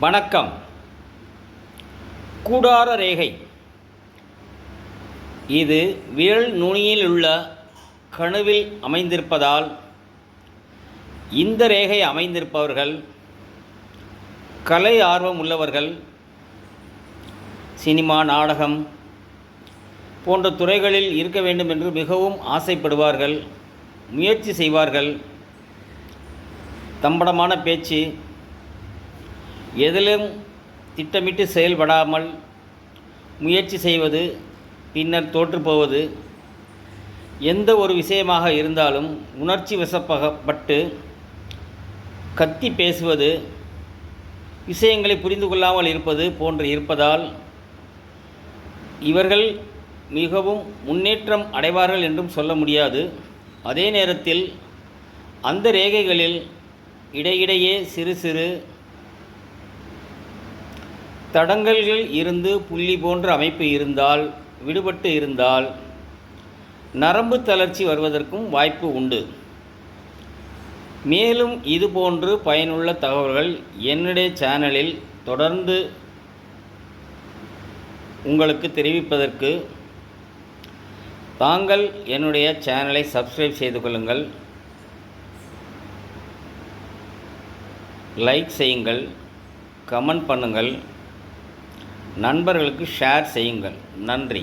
வணக்கம். கூடார ரேகை இது விரல் நுனியில் உள்ள கணுவில் அமைந்திருப்பதால் இந்த ரேகை அமைந்திருப்பவர்கள் கலை ஆர்வம் உள்ளவர்கள், சினிமா, நாடகம் போன்ற துறைகளில் இருக்க வேண்டும் என்று மிகவும் ஆசைப்படுவார்கள், முயற்சி செய்வார்கள். தம்படமான பேச்சு, எதிலும் திட்டமிட்டு செயல்படாமல் முயற்சி செய்வது, பின்னர் தோற்றுப்போவது, எந்த ஒரு விஷயமாக இருந்தாலும் உணர்ச்சி வசப்பட்டு கத்தி பேசுவது, விஷயங்களை புரிந்து கொள்ளாமல் இருப்பது போன்று இருப்பதால் இவர்கள் மிகவும் முன்னேற்றம் அடைவார்கள் என்றும் சொல்ல முடியாது. அதே நேரத்தில் அந்த ரேகைகளில் இடையிடையே சிறு சிறு தடங்கல்கள் இருந்து புள்ளி போன்ற அமைப்பு இருந்தால், விடுபட்டு இருந்தால் நரம்பு தளர்ச்சி வருவதற்கும் வாய்ப்பு உண்டு. மேலும் இதுபோன்று பயனுள்ள தகவல்கள் என்னுடைய சேனலில் தொடர்ந்து உங்களுக்கு தெரிவிப்பதற்கு தாங்கள் என்னுடைய சேனலை சப்ஸ்கிரைப் செய்து கொள்ளுங்கள், லைக் செய்யுங்கள், கமெண்ட் பண்ணுங்கள், நண்பர்களுக்கு ஷேர் செய்யுங்கள். நன்றி.